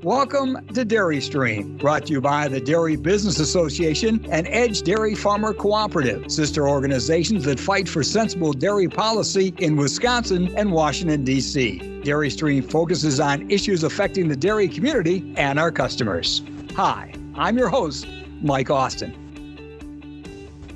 Welcome to Dairy Stream, brought to you by the Dairy Business Association and Edge Dairy Farmer Cooperative, sister organizations that fight for sensible dairy policy in Wisconsin and Washington, D.C. Dairy Stream focuses on issues affecting the dairy community and our customers. Hi, I'm your host, Mike Austin.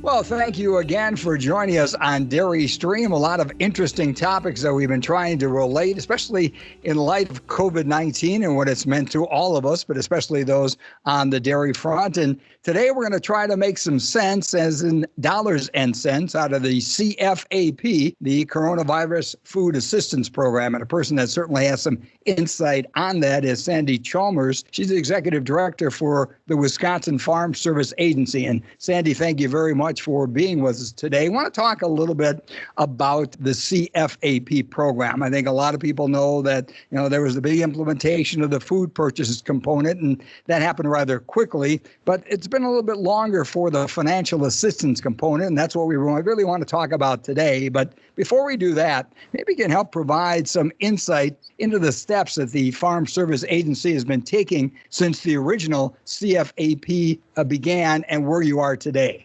Well, thank you again for joining us on Dairy Stream. A lot of interesting topics that we've been trying to relate, especially in light of COVID-19 and what it's meant to all of us, but especially those on the dairy front. And today we're going to try to make some sense, as in dollars and cents, out of the CFAP, the Coronavirus Food Assistance Program. And a person that certainly has some insight on that is Sandy Chalmers. She's the executive director for the Wisconsin Farm Service Agency. And Sandy, thank you very much for being with us today. I want to talk a little bit about the CFAP program. I think a lot of people know that, there was the big implementation of the food purchases component, and that happened rather quickly, but it's been a little bit longer for the financial assistance component, and that's what we really want to talk about today. But before we do that, maybe you can help provide some insight into the steps that the Farm Service Agency has been taking since the original CFAP began and where you are today.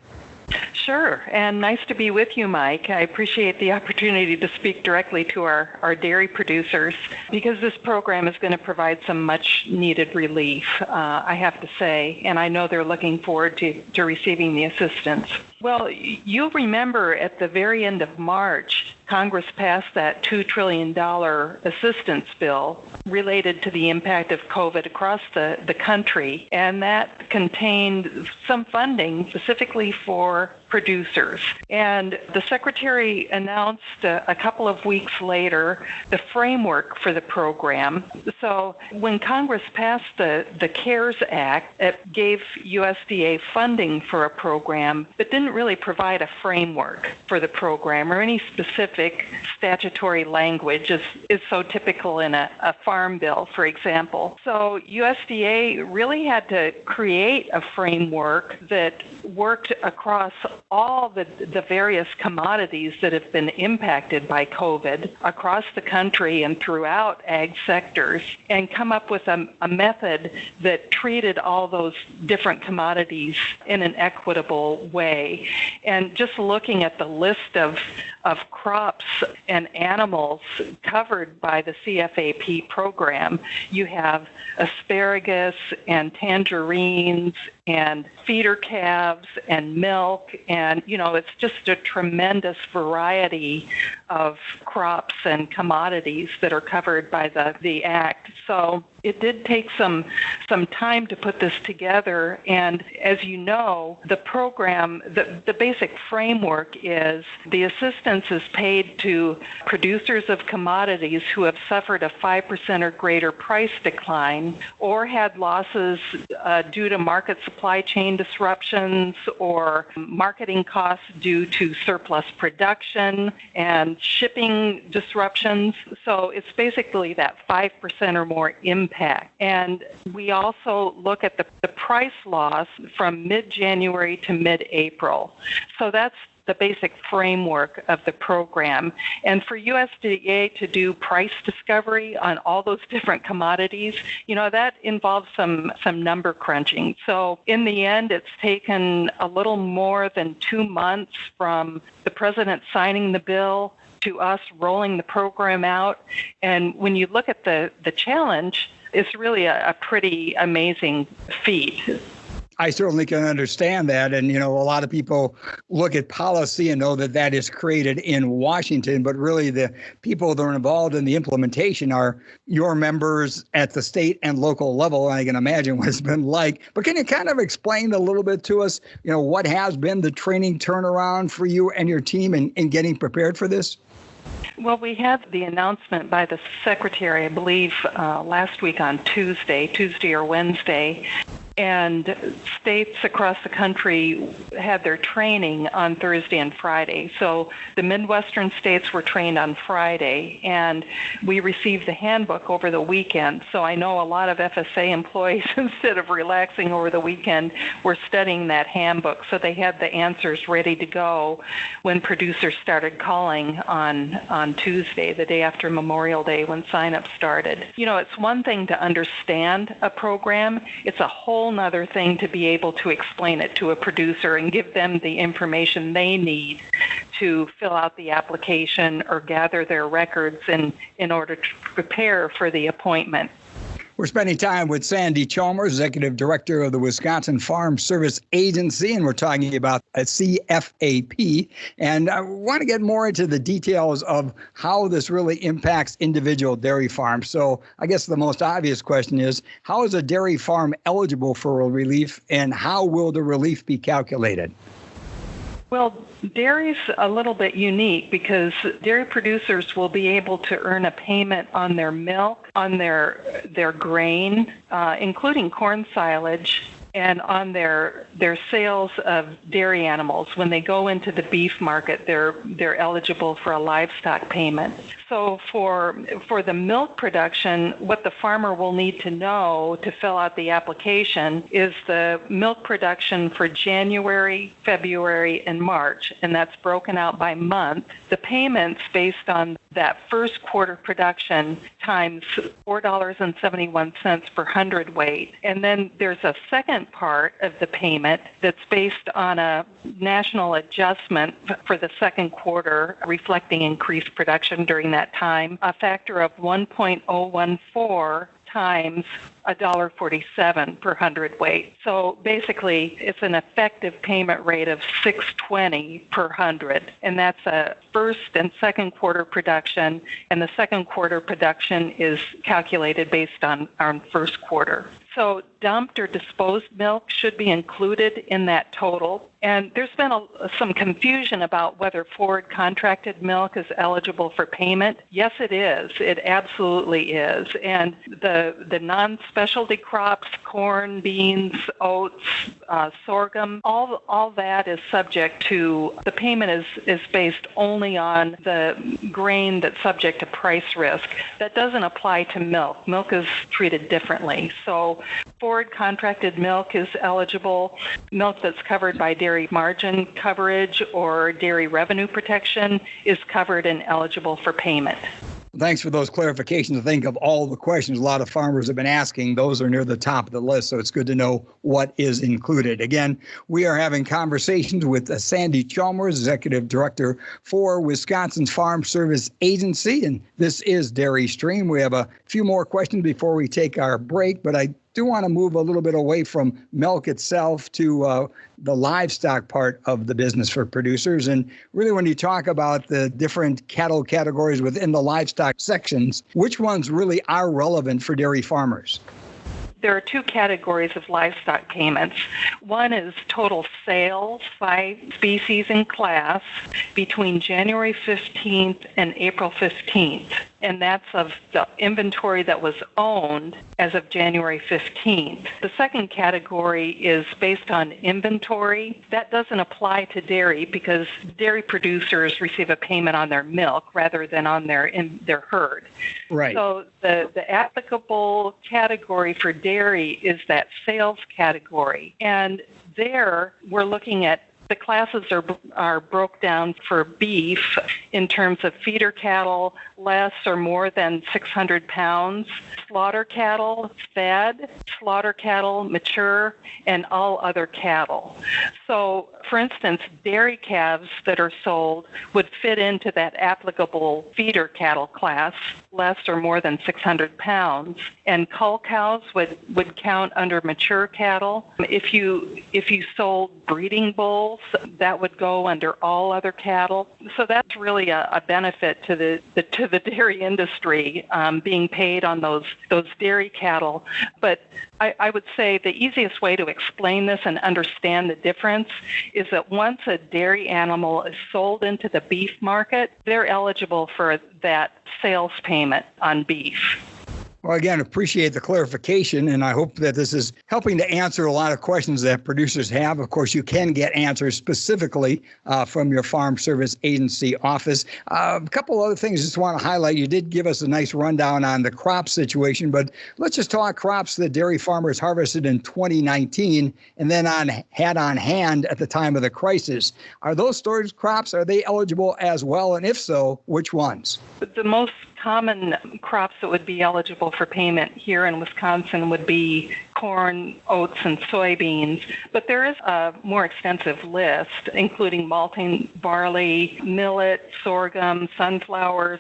Sure, and nice to be with you, Mike. I appreciate the opportunity to speak directly to our dairy producers, because this program is going to provide some much-needed relief, I have to say, and I know they're looking forward to receiving the assistance. Well, you'll remember at the very end of March, Congress passed that $2 trillion assistance bill related to the impact of COVID across the country, and that contained some funding specifically for producers. And the Secretary announced a couple of weeks later the framework for the program. So when Congress passed the CARES Act, it gave USDA funding for a program, but didn't really provide a framework for the program or any specific statutory language is so typical in a farm bill, for example. So USDA really had to create a framework that worked across all the various commodities that have been impacted by COVID across the country and throughout ag sectors, and come up with a method that treated all those different commodities in an equitable way. And just looking at the list of crops and animals covered by the CFAP program, you have asparagus and tangerines and feeder calves and milk, and it's just a tremendous variety of crops and commodities that are covered by the Act. So it did take some time to put this together, and as you know, the program, the basic framework is the assistance is paid to producers of commodities who have suffered a 5% or greater price decline or had losses due to market supply chain disruptions or marketing costs due to surplus production and shipping disruptions. So it's basically that 5% or more impact. And we also look at the price loss from mid-January to mid-April. So that's the basic framework of the program. And for USDA to do price discovery on all those different commodities, that involves some number crunching. So in the end, it's taken a little more than 2 months from the president signing the bill to us rolling the program out. And when you look at the challenge, it's really a pretty amazing feat. I certainly can understand that. And, a lot of people look at policy and know that is created in Washington, but really the people that are involved in the implementation are your members at the state and local level. And I can imagine what it's been like. But can you kind of explain a little bit to us, what has been the training turnaround for you and your team in getting prepared for this? Well, we had the announcement by the Secretary, I believe, last week on Tuesday or Wednesday. and states across the country had their training on Thursday and Friday. So the Midwestern states were trained on Friday, and we received the handbook over the weekend. So I know a lot of FSA employees, instead of relaxing over the weekend, were studying that handbook. So they had the answers ready to go when producers started calling on Tuesday, the day after Memorial Day, when sign-up started. You know, it's one thing to understand a program. It's a whole nother thing to be able to explain it to a producer and give them the information they need to fill out the application or gather their records in order to prepare for the appointment. We're spending time with Sandy Chalmers, Executive Director of the Wisconsin Farm Service Agency, and we're talking about a CFAP. And I want to get more into the details of how this really impacts individual dairy farms. So I guess the most obvious question is, how is a dairy farm eligible for relief, and how will the relief be calculated? Well, dairy's a little bit unique because dairy producers will be able to earn a payment on their milk, on their grain, including corn silage, and on their sales of dairy animals. When they go into the beef market, they're eligible for a livestock payment. So for the milk production, what the farmer will need to know to fill out the application is the milk production for January, February, and March, and that's broken out by month. The payments based on that first quarter production times $4.71 per hundredweight. And then there's a second part of the payment that's based on a national adjustment for the second quarter, reflecting increased production during that time, a factor of 1.014 times $1.47 per hundredweight. So basically, it's an effective payment rate of $6.20 per hundred, and that's a first and second quarter production, and the second quarter production is calculated based on first quarter. So dumped or disposed milk should be included in that total. And there's been some confusion about whether forward contracted milk is eligible for payment. Yes, it is. It absolutely is. And the non-specialty crops, corn, beans, oats, sorghum, all that is subject to, the payment is based only on the grain that's subject to price risk. That doesn't apply to milk. Milk is treated differently. So forward contracted milk is eligible. Milk that's covered by dairy margin coverage or dairy revenue protection is covered and eligible for payment. Thanks for those clarifications. I think of all the questions a lot of farmers have been asking, those are near the top of the list, so it's good to know what is included. Again, we are having conversations with Sandy Chalmers, Executive Director for Wisconsin's Farm Service Agency, and this is Dairy Stream. We have a few more questions before we take our break, but I do want to move a little bit away from milk itself to the livestock part of the business for producers. And really, when you talk about the different cattle categories within the livestock sections, which ones really are relevant for dairy farmers? There are two categories of livestock payments. One is total sales by species and class between January 15th and April 15th. And that's of the inventory that was owned as of January 15th. The second category is based on inventory. That doesn't apply to dairy because dairy producers receive a payment on their milk rather than on their herd. Right. So the applicable category for dairy is that sales category. And there we're looking at the classes are broke down for beef in terms of feeder cattle, less or more than 600 pounds, slaughter cattle, fed, slaughter cattle, mature, and all other cattle. So, for instance, dairy calves that are sold would fit into that applicable feeder cattle class, less or more than 600 pounds, and cull cows would count under mature cattle. If you sold breeding bulls, that would go under all other cattle. So that's really a benefit to the dairy industry, being paid on those dairy cattle. But I would say the easiest way to explain this and understand the difference is that once a dairy animal is sold into the beef market, they're eligible for that sales payment on beef. Well, again, appreciate the clarification, and I hope that this is helping to answer a lot of questions that producers have. Of course, you can get answers specifically from your Farm Service Agency office. A couple other things I just want to highlight. You did give us a nice rundown on the crop situation, but let's just talk crops that dairy farmers harvested in 2019 and then had on hand at the time of the crisis. Are those storage crops, are they eligible as well? And if so, which ones? The most common crops that would be eligible for payment here in Wisconsin would be corn, oats, and soybeans. But there is a more extensive list, including malting, barley, millet, sorghum, sunflowers,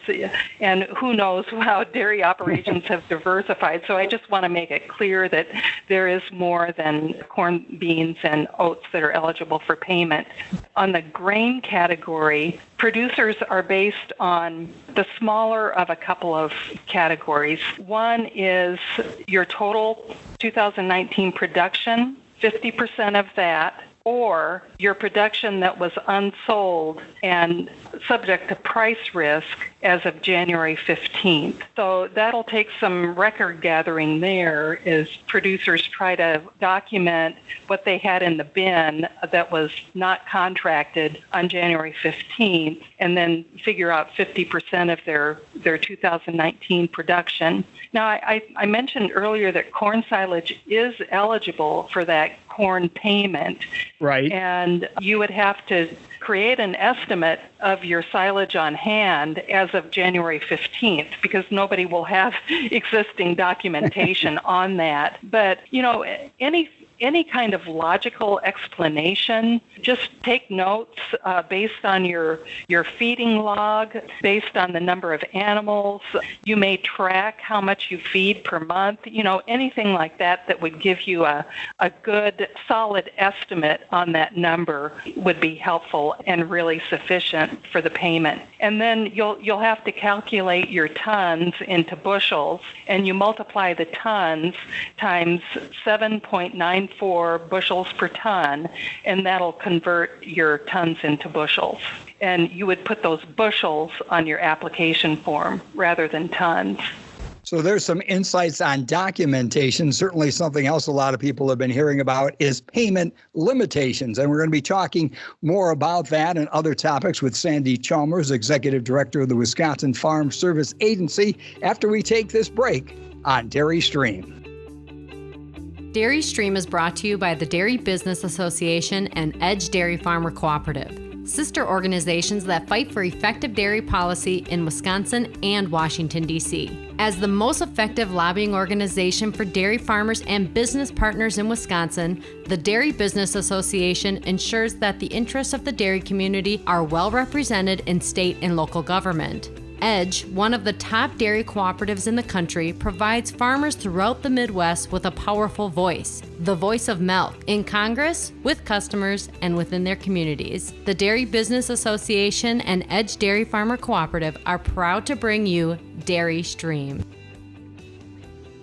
and who knows how dairy operations have diversified. So I just want to make it clear that there is more than corn, beans, and oats that are eligible for payment. On the grain category, producers are based on the smaller of a couple of categories. One is your total 2019 production, 50% of that, or your production that was unsold and subject to price risk as of January 15th. So that'll take some record gathering there as producers try to document what they had in the bin that was not contracted on January 15th and then figure out 50% of their 2019 production. Now, I mentioned earlier that corn silage is eligible for that corn payment. Right. And you would have to create an estimate of your silage on hand as of January 15th because nobody will have existing documentation on that. But, any kind of logical explanation, just take notes based on your feeding log, based on the number of animals. You may track how much you feed per month, anything like that would give you a good, solid estimate on that number would be helpful and really sufficient for the payment. And then you'll have to calculate your tons into bushels, and you multiply the tons times 7.94 bushels per ton, and that'll convert your tons into bushels. And you would put those bushels on your application form rather than tons. So there's some insights on documentation. Certainly something else a lot of people have been hearing about is payment limitations. And we're going to be talking more about that and other topics with Sandy Chalmers, Executive Director of the Wisconsin Farm Service Agency, after we take this break on Dairy Stream. Dairy Stream is brought to you by the Dairy Business Association and Edge Dairy Farmer Cooperative, sister organizations that fight for effective dairy policy in Wisconsin and Washington, D.C. As the most effective lobbying organization for dairy farmers and business partners in Wisconsin, the Dairy Business Association ensures that the interests of the dairy community are well represented in state and local government. Edge, one of the top dairy cooperatives in the country, provides farmers throughout the Midwest with a powerful voice, the voice of milk, in Congress, with customers, and within their communities. The Dairy Business Association and Edge Dairy Farmer Cooperative are proud to bring you Dairy Stream.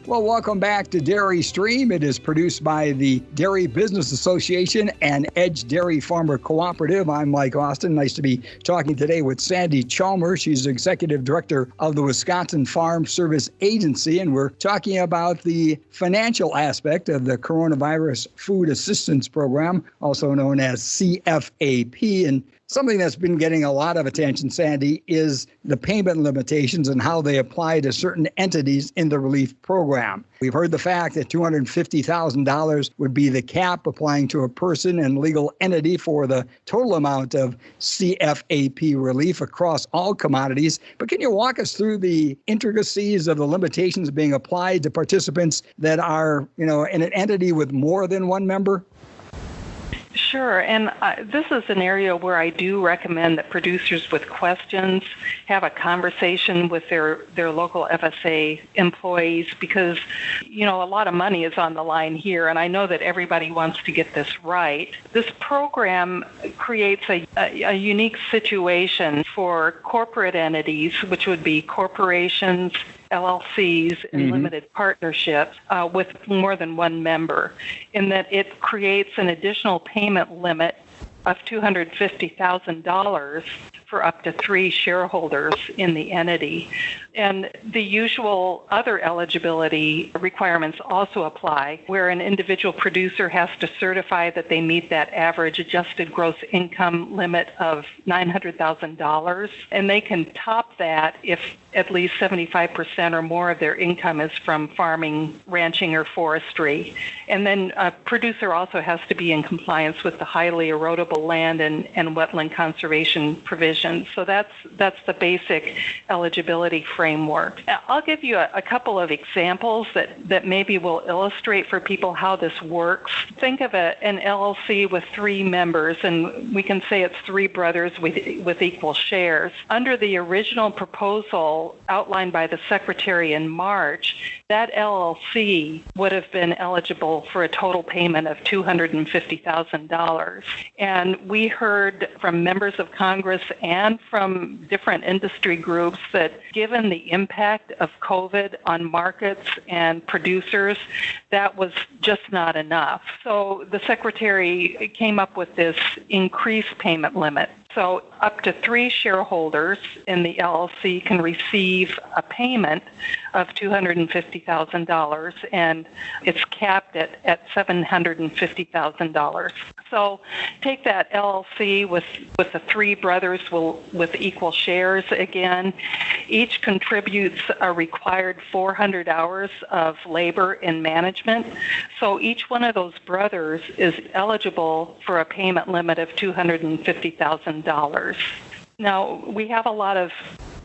Well, welcome back to Dairy Stream. It is produced by the Dairy Business Association and Edge Dairy Farmer Cooperative. I'm Mike Austin. Nice to be talking today with Sandy Chalmers. She's Executive Director of the Wisconsin Farm Service Agency, and we're talking about the financial aspect of the Coronavirus Food Assistance Program, also known as CFAP. And something that's been getting a lot of attention, Sandy, is the payment limitations and how they apply to certain entities in the relief program. We've heard the fact that $250,000 would be the cap applying to a person and legal entity for the total amount of CFAP relief across all commodities. But can you walk us through the intricacies of the limitations being applied to participants that are, in an entity with more than one member? Sure, and this is an area where I do recommend that producers with questions have a conversation with their local FSA employees because, a lot of money is on the line here, and I know that everybody wants to get this right. This program creates a unique situation for corporate entities, which would be corporations, LLCs, and limited partnerships with more than one member, in that it creates an additional payment limit of $250,000 for up to 3 shareholders in the entity. And the usual other eligibility requirements also apply, where an individual producer has to certify that they meet that average adjusted gross income limit of $900,000, and they can top that if at least 75% or more of their income is from farming, ranching, or forestry. And then a producer also has to be in compliance with the highly erodible land and wetland conservation provisions. So that's the basic eligibility framework. I'll give you a couple of examples that maybe will illustrate for people how this works. Think of an LLC with 3 members, and we can say it's 3 brothers with equal shares. Under the original proposal outlined by the Secretary in March, that LLC would have been eligible for a total payment of $250,000. And we heard from members of Congress and from different industry groups that given the impact of COVID on markets and producers, that was just not enough. So the Secretary came up with this increased payment limit. So up to 3 shareholders in the LLC can receive a payment of $250,000, and it's capped at $750,000. So take that LLC with the 3 brothers with equal shares again. Each contributes a required 400 hours of labor in management. So each one of those brothers is eligible for a payment limit of $250,000. Now, we have a lot of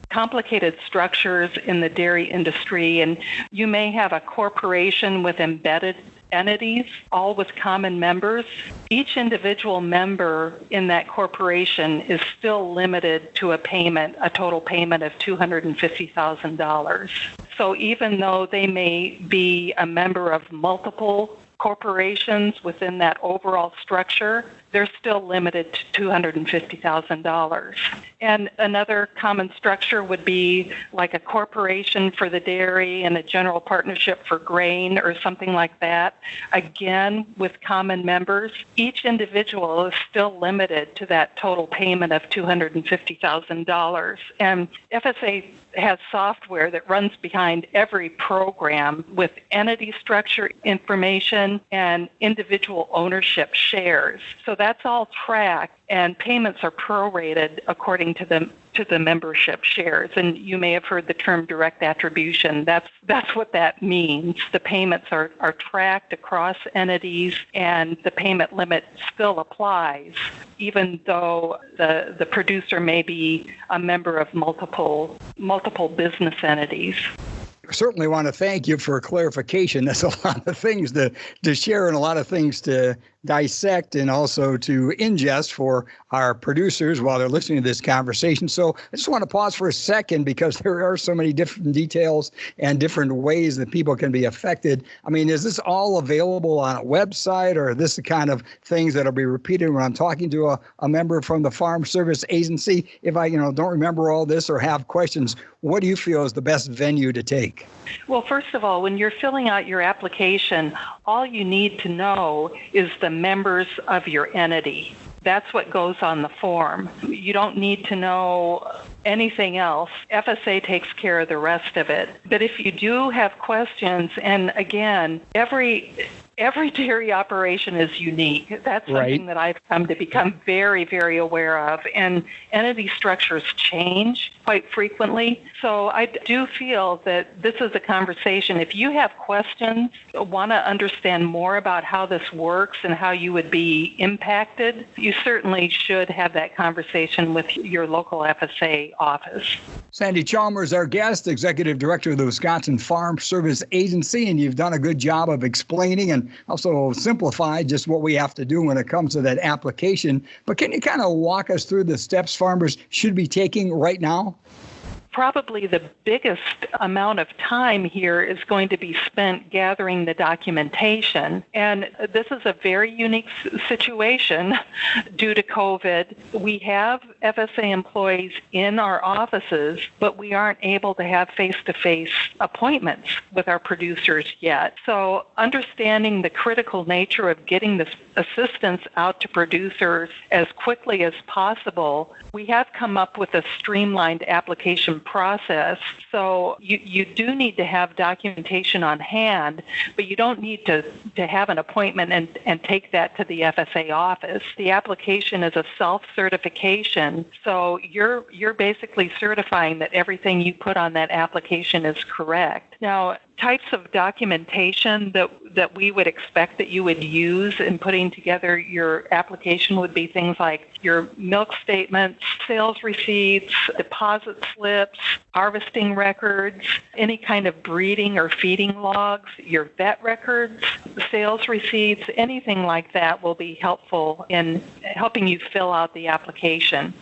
complicated structures in the dairy industry, and you may have a corporation with embedded entities, all with common members. Each individual member in that corporation is still limited to a total payment of $250,000. So even though they may be a member of multiple corporations within that overall structure, they're still limited to $250,000. And another common structure would be like a corporation for the dairy and a general partnership for grain or something like that. Again, with common members, each individual is still limited to that total payment of $250,000. And FSA has software that runs behind every program with entity structure information and individual ownership shares. So that's all tracked, and payments are prorated according to the membership shares. And you may have heard the term direct attribution. That's what that means. The payments are tracked across entities, and the payment limit still applies, even though the producer may be a member of multiple business entities. Certainly want to thank you for clarification. That's a lot of things to share and a lot of things to dissect and also to ingest for our producers while they're listening to this conversation. So I just want to pause for a second because there are so many different details and different ways that people can be affected. I mean, is this all available on a website, or are this the kind of things that'll be repeated when I'm talking to a member from the Farm Service Agency? If I don't remember all this or have questions, what do you feel is the best venue to take? Well, first of all, when you're filling out your application, all you need to know is the members of your entity. That's what goes on the form. You don't need to know anything else. FSA takes care of the rest of it. But if you do have questions, and again, every dairy operation is unique. That's something that I've come to become very, very aware of. And entity structures change quite frequently. So I do feel that this is a conversation. If you have questions, want to understand more about how this works and how you would be impacted, you certainly should have that conversation with your local FSA office. Sandy Chalmers, our guest, Executive Director of the Wisconsin Farm Service Agency, and you've done a good job of explaining and also simplified just what we have to do when it comes to that application. But can you kind of walk us through the steps farmers should be taking right now? probably the biggest amount of time here is going to be spent gathering the documentation. And this is a very unique situation due to COVID. We have FSA employees in our offices, but we aren't able to have face-to-face appointments with our producers yet. So understanding the critical nature of getting this assistance out to producers as quickly as possible, we have come up with a streamlined application process. So you do need to have documentation on hand, but you don't need to have an appointment and take that to the FSA office. The application is a self-certification, so you're basically certifying that everything you put on that application is correct. Now, types of documentation that we would expect that you would use in putting together your application would be things like your milk statements, sales receipts, deposit slips, harvesting records, any kind of breeding or feeding logs, your vet records, sales receipts, anything like that will be helpful in helping you fill out the application.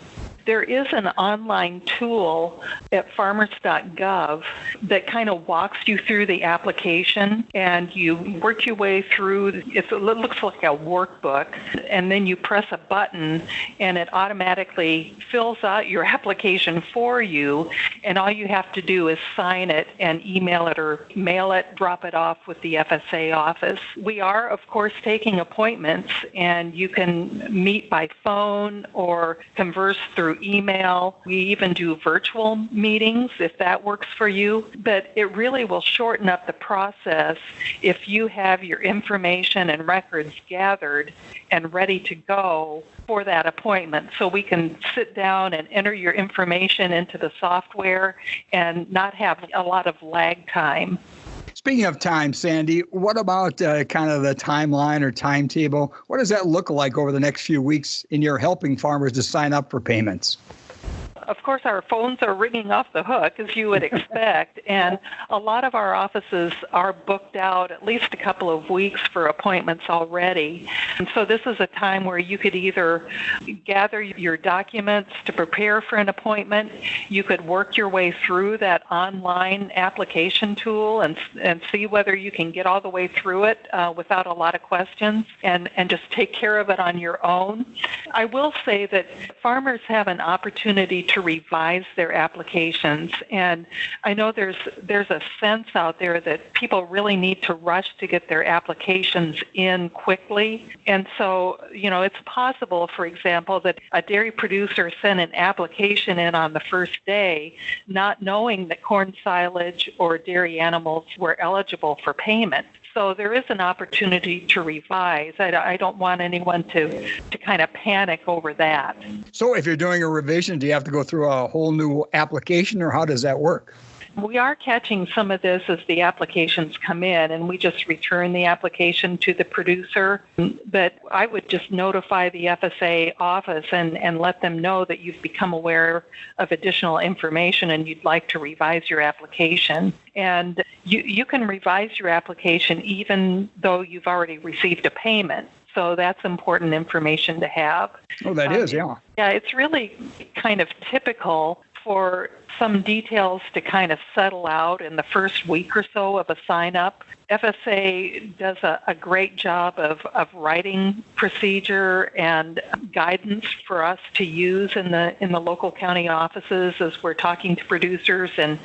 There is an online tool at farmers.gov that kind of walks you through the application, and you work your way through. It looks like a workbook, and then you press a button, and it automatically fills out your application for you, and all you have to do is sign it and email it or mail it, drop it off with the FSA office. We are, of course, taking appointments, and you can meet by phone or converse through email. We even do virtual meetings if that works for you. But it really will shorten up the process if you have your information and records gathered and ready to go for that appointment. So we can sit down and enter your information into the software and not have a lot of lag time. Speaking of time, Sandy, what about kind of the timeline or timetable? What does that look like over the next few weeks in your helping farmers to sign up for payments? Of course, our phones are ringing off the hook, as you would expect, and a lot of our offices are booked out at least a couple of weeks for appointments already. And so this is a time where you could either gather your documents to prepare for an appointment, you could work your way through that online application tool and see whether you can get all the way through it without a lot of questions and just take care of it on your own. I will say that farmers have an opportunity to revise their applications, and I know there's a sense out there that people really need to rush to get their applications in quickly. And so, it's possible, for example, that a dairy producer sent an application in on the first day, not knowing that corn silage or dairy animals were eligible for payment. So there is an opportunity to revise. I don't want anyone to kind of panic over that. So if you're doing a revision, do you have to go through a whole new application, or how does that work? We are catching some of this as the applications come in, and we just return the application to the producer. But I would just notify the FSA office and let them know that you've become aware of additional information and you'd like to revise your application. And you can revise your application even though you've already received a payment. So that's important information to have. Oh, that is, yeah. Yeah, it's really kind of typical for some details to kind of settle out in the first week or so of a sign-up. FSA does a great job of writing procedure and guidance for us to use in the local county offices as we're talking to producers and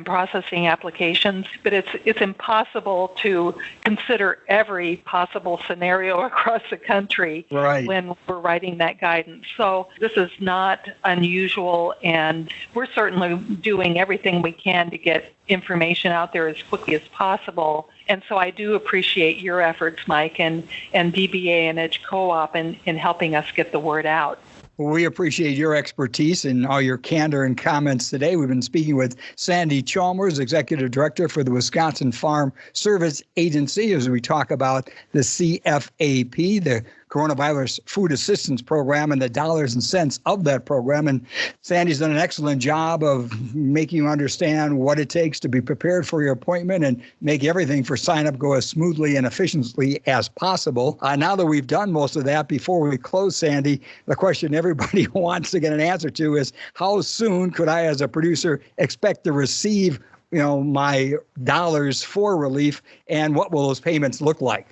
processing applications. But it's impossible to consider every possible scenario across the country when we're writing that guidance. So this is not unusual, and we're certainly doing everything we can to get information out there as quickly as possible. And so I do appreciate your efforts, Mike, and DBA and Edge Co-op in helping us get the word out. Well, we appreciate your expertise and all your candor and comments today. We've been speaking with Sandy Chalmers, Executive Director for the Wisconsin Farm Service Agency, as we talk about the CFAP, the coronavirus food assistance program and the dollars and cents of that program. And Sandy's done an excellent job of making you understand what it takes to be prepared for your appointment and make everything for sign-up go as smoothly and efficiently as possible. Now that we've done most of that, before we close, Sandy, the question everybody wants to get an answer to is, how soon could I, as a producer, expect to receive my dollars for relief, and what will those payments look like?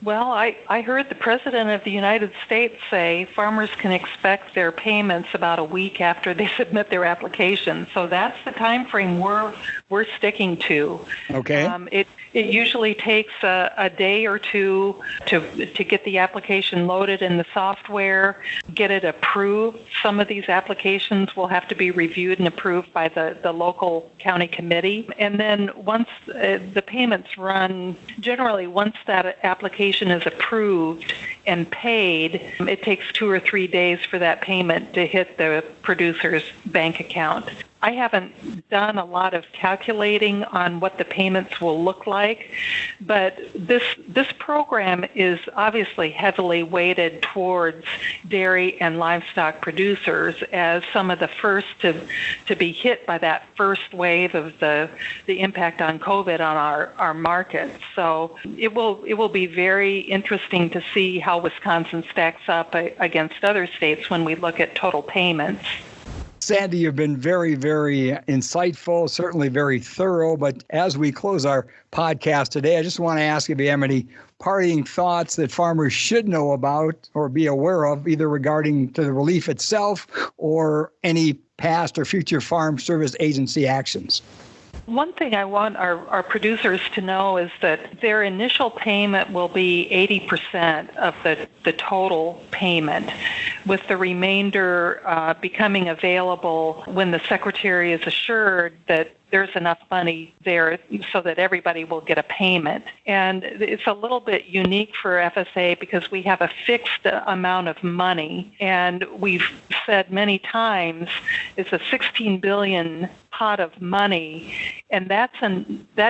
Well, I heard the President of the United States say farmers can expect their payments about a week after they submit their application. So that's the time frame we're sticking to. Okay. It usually takes a day or two to get the application loaded in the software, get it approved. Some of these applications will have to be reviewed and approved by the local county committee. And then once the payments run, generally once that application is approved and paid, it takes 2 or 3 days for that payment to hit the producer's bank account. I haven't done a lot of calculating on what the payments will look like, but this program is obviously heavily weighted towards dairy and livestock producers as some of the first to be hit by that first wave of the impact on COVID on our market. So it will be very interesting to see how Wisconsin stacks up against other states when we look at total payments. Sandy, you've been very, very insightful, certainly very thorough. But as we close our podcast today, I just want to ask if you have any parting thoughts that farmers should know about or be aware of, either regarding to the relief itself or any past or future Farm Service Agency actions. One thing I want our producers to know is that their initial payment will be 80% of the total payment, with the remainder becoming available when the Secretary is assured that there's enough money there so that everybody will get a payment. And it's a little bit unique for FSA because we have a fixed amount of money, and we've said many times it's a $16 billion pot of money, and that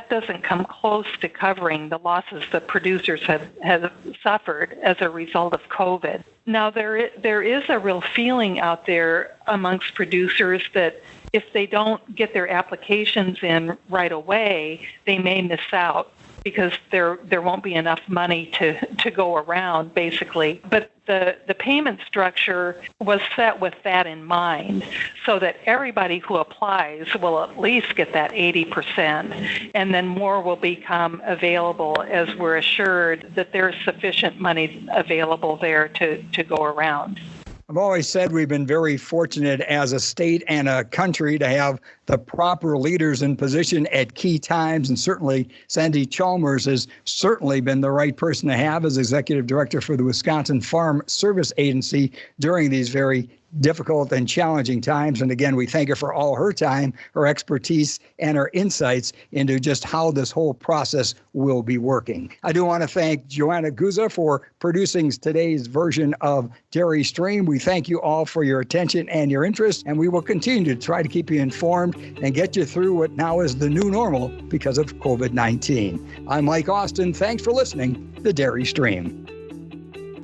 doesn't come close to covering the losses that producers have suffered as a result of COVID. Now, there is a real feeling out there amongst producers that if they don't get their applications in right away, they may miss out because there won't be enough money to go around, basically. But the payment structure was set with that in mind, so that everybody who applies will at least get that 80%, and then more will become available as we're assured that there's sufficient money available there to go around. I've always said we've been very fortunate as a state and a country to have the proper leaders in position at key times. And certainly Sandy Chalmers has certainly been the right person to have as executive director for the Wisconsin Farm Service Agency during these very difficult and challenging times. And again, we thank her for all her time, her expertise, and her insights into just how this whole process will be working. I do want to thank Joanna Guza for producing today's version of Dairy Stream. We thank you all for your attention and your interest, and we will continue to try to keep you informed and get you through what now is the new normal because of COVID-19. I'm Mike Austin. Thanks for listening to Dairy Stream.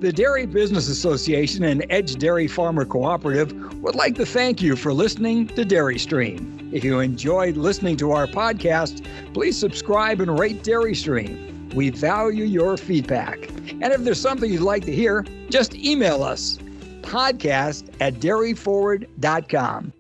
The Dairy Business Association and Edge Dairy Farmer Cooperative would like to thank you for listening to Dairy Stream. If you enjoyed listening to our podcast, please subscribe and rate Dairy Stream. We value your feedback. And if there's something you'd like to hear, just email us, podcast@dairyforward.com.